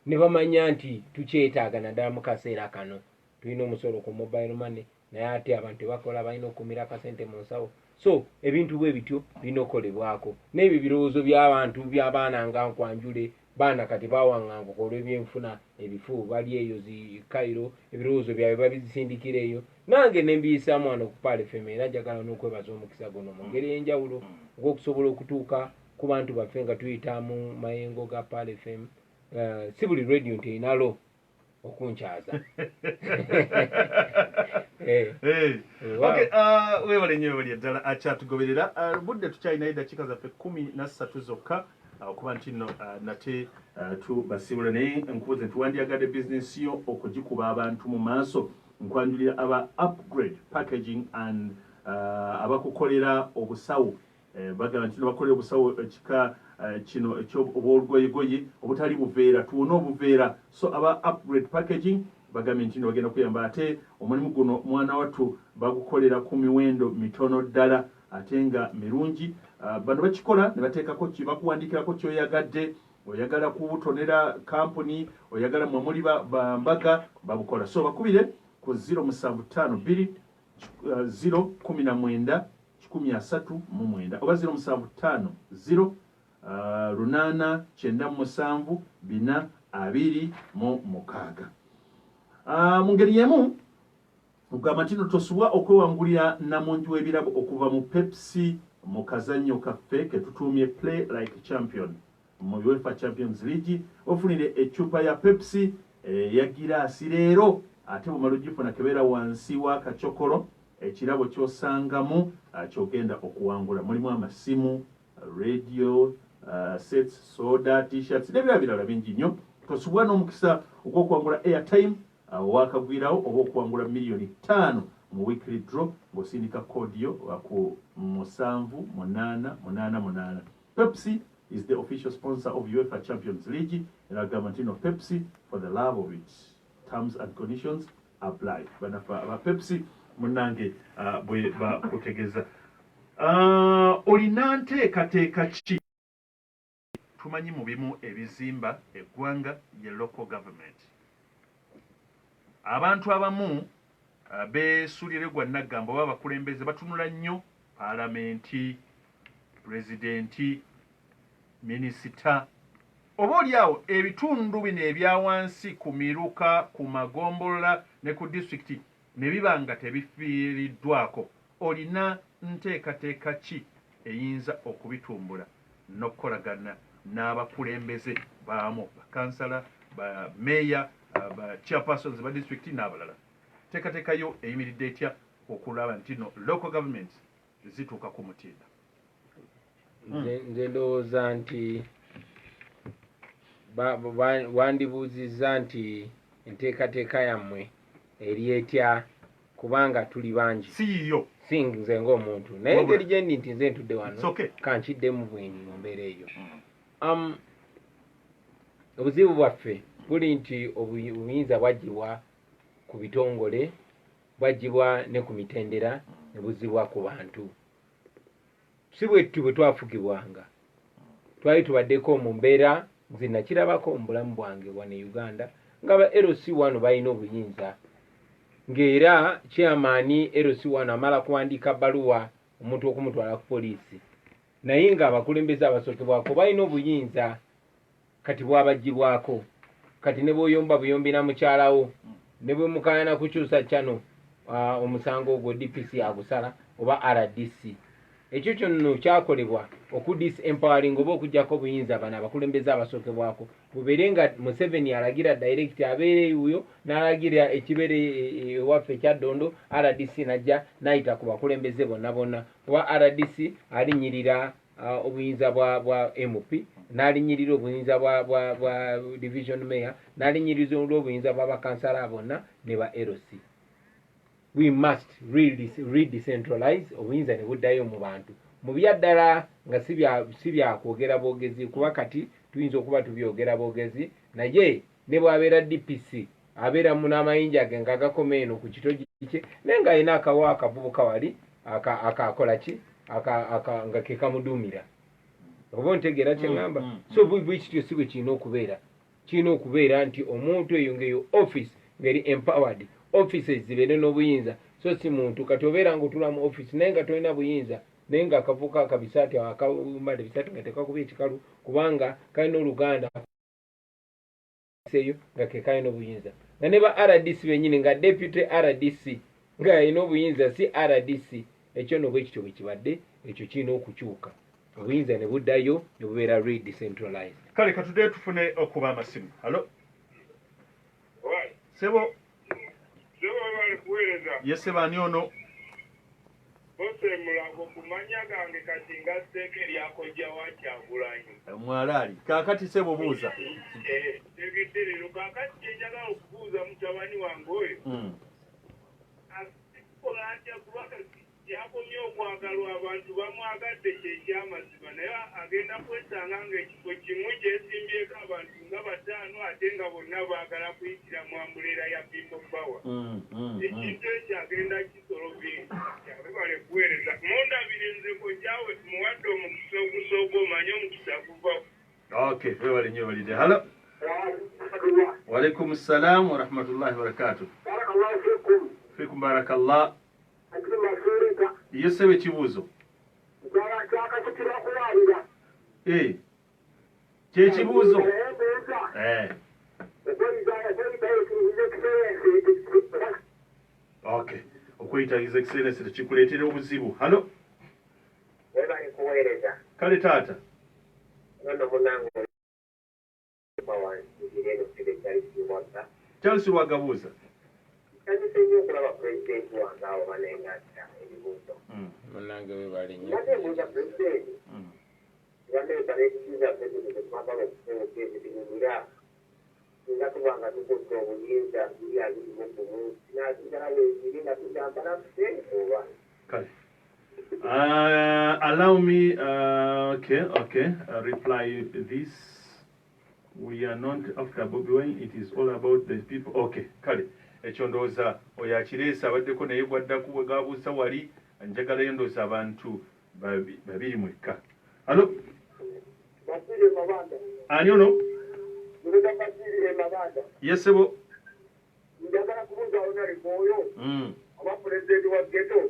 B: ne bamanya nti tukyetaaga naddala mu kaseera kano tulina omusolo ku mobile money naye ate abantu tebakola balina okumira akasente mu nsawo so ebintu bwe bityo birina okukolebwako n'ebyo birowoozo by'abantu by'abaana nga nkwanjule baana kati bawaŋŋanguka olw'ebyenfuna ebifu bali eyo zi Cairo ebirowoozo byabwe babizisindikira eyo nange ne mbiyisaamu wano ku Paal FM era njagala n'okwebaza omukisa guno mu ngeri ey'enjawulo ng'okusobola okutuuka ku bantu baffe nga tuyita mu mayengo ga Paal FM si buli radio nti einalo okunkyaza
A: weewale nnyo webali eddala akyatugoberera budde tukyalinayo eddakiika zaffe 13 zokka okuba nti nno nate tubasiibula naye nkubuze nti wandyagadde bizinesi yo okugikuba abantu mu maaso nkwanjulira aba upgrade packaging and abakukolera obusawo bagamba nti bakolera obusawo ekika kino obwolugoyegoye obutali buveera tuwona obuveera so aba upgrade packaging bagambye nti bagenda kuyamba ate omulimu guno mwana wattu bagukolera ku miwendo mitono ddala ate nga mirungi bano bakikola ne bateekako bakuwandikirako kyoyagadde oyagala kubutonera kampuni oyagala mwemuli bambaga babukola so bakubire ku 0752 019 137 oba 0750 897 mu ngeri y'emu ogamba nti tosubwa okwewangulira namungi w'ebirabo okuva mu Pepsi mu kazannyo kaffe ke tutuumye Play Like Champion mu UEFA Champions League ofunire eccupa ya Pepsi ya giraasi leero ate bumala ogifuna kebeera wansi w'akacokolo ekirabo kyosangamu kyogenda okuwangula mulimu amasimu radio sets soda t-shirts n'ebirala birala bingi nnyo tosubwa n'omukisa ogw'okuwangula airtime wakagwirawo oba okuwangula $5,000,000 mu weekly draw ng'osindika kodi yo ku 7888. Pepsi is the official sponsor of UEFA Champions League and agamba nti no Pepsi for the love of it. Terms and conditions apply. Banafa aba Pepsi munange bwe bakutegeza olina nteekateeka ki tumanyi mu bimu ebizimba eggwanga ye local government. Abantu abamu beesuulira gwa Nagamba oba abakulembeze batunula nnyo paalamenti, pulezidenti, minisita, oba oliawo ebitundu bino ebya wansi ku Miruka, ku Magombolola ne ku disitulikiti ne biba nga tebifiiriddwako. Olina nteekateeka ki eyinza okubitumbula n'okukolagana n'abakulembeze baamu, bakansala, bameeya, chairpersons ba disitulikiti n'abalala? Teekateekayo eyimiridde etya okulaba nti no local government zituuka ku mutindo?
B: Nze ndowooza nti wandibuuzizza nti enteekateeka yammwe eri etya kubanga tuli bangi.
A: Siiyo.
B: Si nze ng'omuntu. Naye engeri gye ndi nti nze ntudde wano kankiddemu bwendi mu mbeera eyo. Obuzibu bwaffe buli nti obuyinza bwagibwa ku bitongole, bwagibwa ne ku mitendera, ne buzibwa ku bantu. Si bwettu bwe twafugibwanga. Twali tubaddeko mu mbeera nze nakirabako mu bulamu bwange wano e Uganda nga ba LC wano balina obuyinza. Ng'era chairman LC wano amala kuwandiika bbaluwa omuntu okumutwala ku poliisi. Naye ng'abakulembeze abasookebwako balina obuyinza kati bwabagibwako. Kati ne bw'oyomba buyombera mukyalawo, ne bwe mukaayana kukyusa kyano omusango ogwo DPC agusala oba RDC. Ekyo kyonna kyakolebwa okudisempowering oba okugyako obuyinza bano abakulembeze abasookebwako. Bubeere nga Museveni alagira direct abeere eyo n'alagira ekibeere ewaffe ekya Ddondo, RDC najja n'ayita ku bakulembeze bonna bonna. Oba RDC alinyirira obuyinza bwa MP, n'alinyirira obuyinza bwa division mayor, n'alinyiriza obuyinza bwa bakansala bonna ne ba LC. We must re-decentralize obuyinza ne buddayo mu bantu. Mu byaddala nga si byakwogera boogezi kuba kati tuyinza okuba tubyogera boogezi, naye ne bw'abeera DPC abeera mu n'amayinja ge nga agakoma eno ku kitogi kye naye ng'alina akawa akavubuka wali akakola ki nga ke kamuduumira. Oba ontegeera kye ŋŋamba? So bwekityo si bwe kirina okubeera. Kirina okubeera nti omuntu eyo ng'eyo office ng'eri empowered, offices zibeere n'obuyinza. So si muntu kati obeera ng'otula mu office naye nga tolina buyinza, naye nga akavuka akabisaati akambala ebisaati nga tekakuba ekikalu kubanga kalina oluganda eyo nga ke kalina obuyinza. Nga ne ba RDC bennyini nga deputy RDC nga alina obuyinza si RDC. Ekyo no bwekityo bwe kibadde, ekyo kirina okukyuka. Obuyinza ne buddayo ne bubeera re-decentralized.
A: Kale katudde tufune okuba amasimu. Halo? Sebo? Yese bani ono?
F: Bose mulago kumanya gange kati ngaseeke lyakojja wa Kyagulanyi.
A: Mwalaali. Kaakati sebo buuza.
F: Tegeterero kaakati kyenjagala okubuuza mutabani wange oyo. Asikola atya kubanga yakomye okwagalwa abantu bamwagadde kyekyamazima naye agenda kwesanga ng'ekifo kimu kyesimbyeko abantu nga bataano ate nga bonna baagala kuyitira mu ambuleera ya People Power. Ekintu ekyo agenda kisolovinga kyabebale kuweereza mundabire nze kojjawe muwadde omukisa ogusooka omanye omukisa guvako.
A: Okay, webale nnyo balidde. Halo? Waalaikum salaam wa rahmatullahi wa barakatuh. Fikum barakallah. Iyo sebe kibuuzo. Kye kibuuzo. Okay. Okweyitiriza excellence tekikuleetera obuzibu. Halo?
F: Webale kuweereza.
A: Kale taata.
F: Nono munange bawanjireno kile kyali kiwaka.
A: Charles Wagabuuza.
F: Kazise nnyo okulaba pulezidenti wange awo banengatta ebibuuzo.
B: Munnange webale nnyo.
F: Nate ebuuza pulezidenti. Bandeeta n'ekikiza pulezidenti twagala okuseera ebirimira. Nga tubanga tukutte obuyinza buli abirimu ku munsi. N'asigalawo ebiri nga tugambala tusente oba.
A: Kale. Allow me, okay, reply this. We are not after Bobi Wine, it is all about the people. Okay, kale. Ekyo ndowooza oyo akireesa abaddeko naye gwaddaku bwe gabuusa wali njagalayo ndowooza abantu babiri mwekka. Halo?
F: Basile Mabanda.
A: Ani ono?
F: Muleka Basile Mabanda.
A: Yesebo.
F: Njagala kubuuza Honorable oyo. Aba president wa ghetto.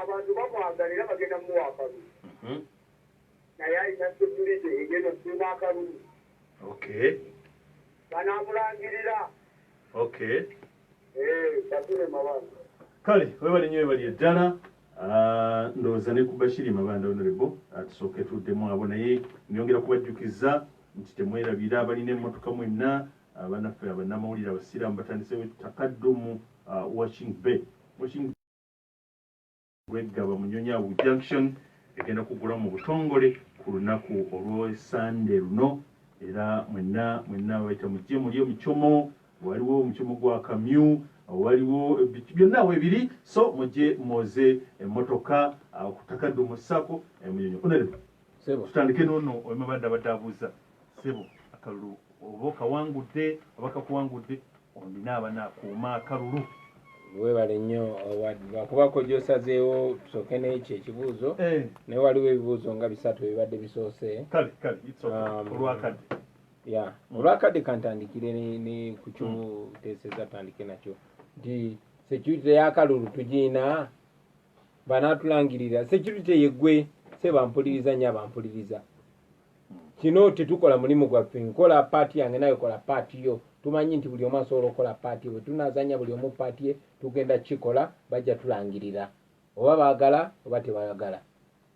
F: Abantu bamwagalira bagenda muwa akalulu. Naye alina security egenda okusiima akalulu.
A: Okay.
F: Banamulangirira.
A: Okay.
F: Basile Mabanda.
A: Kale, webali nnyo webali eddala. Ndowooza ne ku Bashiri Mabanda Honorable atusooke tuddemu abo naye nnyongera kubajjukiza nti temwerabira abalina emmotoka mwenna abanaffe abannamawulire abasiraamu batandisewo takaddumu Washing Bay. Washing Gwegaba Munyonyawu Junction egenda kugula mu butongole ku lunaku olw'Esande luno era mwenna bayita mujje muli omucomo waliwo omucomo gwa Kamyu waliwo byonna webiri so mujje moze emmotoka kutakaddumu sako Munyonyo. Honorable
B: Sebo.
A: Tutandike nono Mabanda abadde Sebo akalulu oba kawangudde oba kakuwangudde olina abana akuuma akalulu.
B: Webale nnyo lwakubako gy'osazeewo tusooke n'ekyo ekibuuzo naye waliwo ebibuuzo nga 3 ebibadde bisoose.
A: Kale olwakadde
B: olwakadde kantandikire ne ku kyoteeseza tandike nakyo nti security y'akalulu tugiina banaatulangirira security yeggwe sebampuliriza nnyo abampuliriza kino tetukola mulimu gwaffe nkola paati yange naye kola paati yo tumanyi nti buli omu asobola okukola paati we tunazanya buli omu paati ye tugenda kikola bajja tulangirira oba baagala oba tebayagala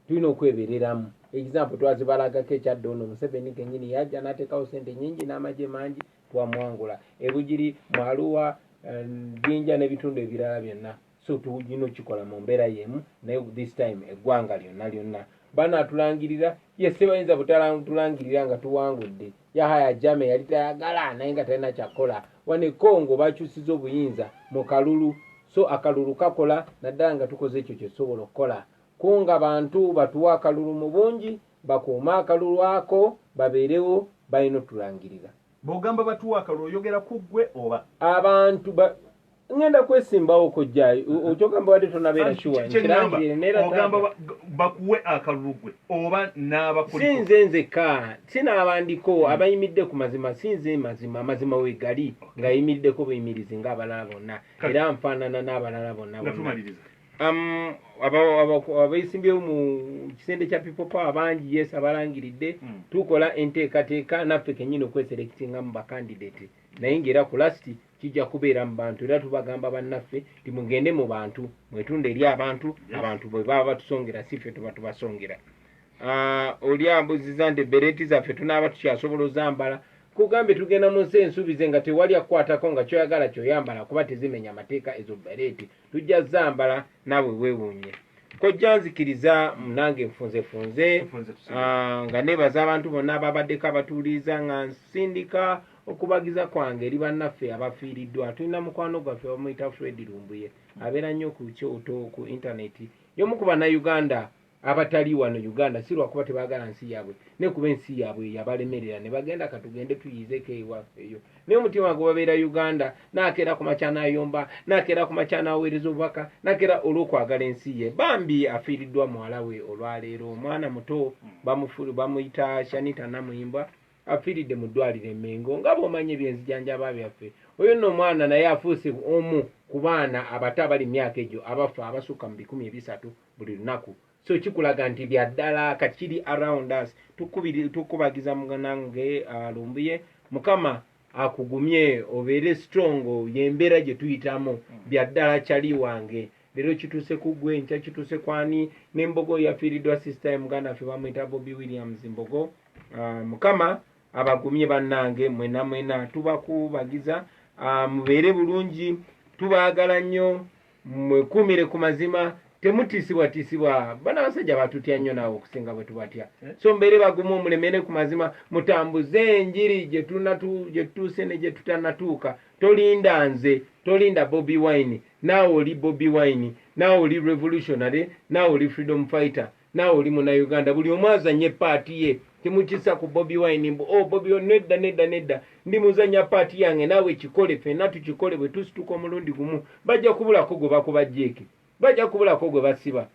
B: tulina okwebereramu example twazibalagako ekyadde ono Museveni kenyini yajja n'ateekawo sente nyingi n'amagye mangi twamuwangula ebugiri mwaluwa Jinja n'ebitundu ebirala byonna so tulina okikola mu mbeera y'emu naye this time eggwanga lyonna banaatulangirira yese bayinza butalangirira nga tuwangudde Yahaya Jammeh yali tayagala naye nga talina kyakola wane Congo bakyusiza obuyinza mu kalulu so akalulu kakola naddala nga tukoze ekyo kyetusobola okukola kunga abantu batuwa akalulu mu bungi bakuuma akalulu ako babeerewo balina otulangirira.
A: Bw'ogamba batuwa akalulu oyogera ku ggwe oba
B: abantu ngenda kwesimbawo kujja okyogamba wadde tonabeera shuwa
A: ogamba bakuwe akalulu gwe oba n'abakuliko
B: sinze nzeka sinaabandiko abayimiridde ku mazima sinze amazima wegali ng'ayimiriddeko buyimirizi ng'abalala bonna era nfaanana n'abalala bonna abayisimbyewo mu kisende kya people power bangi yes abalangiridde tukola enteekateeka naffe kennyini okweserekitinga mu bakandidate naye ng'era ku lasti kijja kubeera mu bantu era tubagamba bannaffe timugende mu bantu mwetunda eri abantu abantu bwe baba batusongera si ffe tuba tubasongera. Oli ambuziza nti bereti zaffe tunaaba tukyasobola ozambala kugambe tugenda mu nsi ensuubize nga tewali akukwatako nga kyoyagala kyoyambala kuba tezimenya amateeka ezo bereti tujja zambala naawe weewuunye kojja nzikiriza nange nfunzefunze nga nebaza abantu bonna ababaddeko abatuuliza nga nsindika okubagiza kwange eri bannaffe abafiiriddwa tulina mukwano gwaffe bamuyita Fred Lumbuye abeera nnyo ku kyoto ku intaneti y'omu ku bannayuganda abatali wano Uganda si lwakuba tebaagala nsi yaabwe ne kuba ensi yaabwe yabalemerera ne bagenda katugende tuyizeeko ewaffe eyo naye omutima gwe babeera Uganda nakeera ku makya n'ayomba nakeera ku makya n'aweereza obubaka nakeera olw'okwagala ensi ye bambi afiiriddwa muwala we olwaleero omwana muto bamuyita Shanita Namuyimbwa afiiridde mu ddwaliro Mengo nga bw'omanyi ebyenzijanjaba byaffe oyo nno omwana naye afuuse omu ku baana abato abali myaka egyo abafa abasukka mu 300 buli lunaku so kikulaga nti bya ddala kakiri around us tukubagiza muganange Lumbuye Mukama akugumye obeere strong yembeera gye tuyitamu bya ddala kyali wange leero kituuse ku ggwe nkya kituuse kwani n'embogo yafiiriddwa sister muganda ffe bamuyita Bobby Williams Mbogo Mukama abagumye bannange mwena tubakubagiza mubeere bulungi tubaagala nnyo mwekuumire ku mazima temutiisibwatiisibwa bana basajja batutya nnyo naawe okusinga bwe tubatya so mbeere bagumu omulemere ku mazima mutambuze enjiri gye tutuuse ne gye tutanatuuka tolinda nze tolinda Bobi Wine naawe oli Bobi Wine naawe oli revolutionary naawe oli freedom fighter naawe oli Munnayuganda buli omu azanye paati ye temukisa ku Bobi Wine Bobi nedda ndi muzanya paati yange naawe kikole ffenna tukikole bwe tusituka omulundi gumu bajja kubulako gwe bakubajjeeki bajja kubulako gwe basiba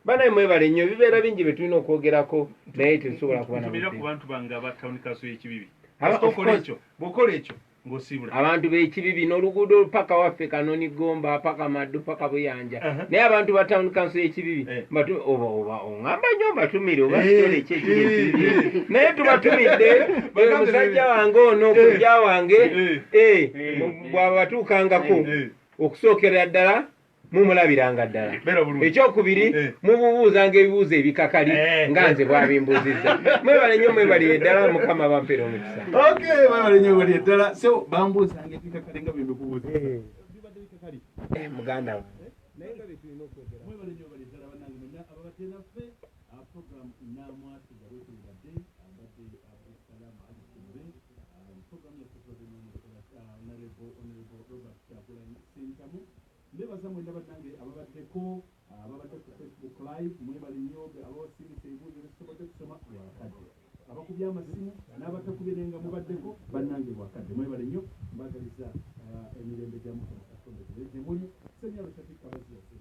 B: banaye mwebale nnyo bibeera bingi bye tulina okwogerako naye tetusobola kuba
A: ntumirira ku bantu bange aba town council y'ekibibi
B: Of course.
A: bw'okola ekyo ng'osiibula
B: abantu b'ekibibi n'oluguudo paka waffe kanoni gomba paka maddu paka buyanja naye abantu ba town council y'ekibibi oba oŋŋamba nnyo mbatumire oba kitole kyekibi naye tubatumidde omusajja wange ono kujja wange bw'abatuukangako okusookera ddala mumulabiranga ddala ekyokubiri mububuuzanga ebibuuzo ebikakali nga nze bwabimbuuzizza mwebale nnyo mwebaliye ddala mukama bampera omukisa
A: mwebale nnyo mwebaliye ddala so bambuuzanga ebikakali nga byembikubuuza
B: muganda
A: mwebale nnyo mwebaliye ddala bannange mwenna ababadde naffe program namwasi galwetulibadde abadde abdusalamu ali kumbe program yaffe honorable Robert Kyagulanyi Ssentamu mbebaza mwenda bannange ababaddeko ababadde ku Facebook live mwebale nnyo abawasirise ebibuuzo bisobodde kusoma lwakadde abakubye amasimu n'abatakubirenga mubaddeko bannange lwakadde mwebale nnyo mbagaliza emirembe gya mukama katonda gye muli senyalo shatika baziyase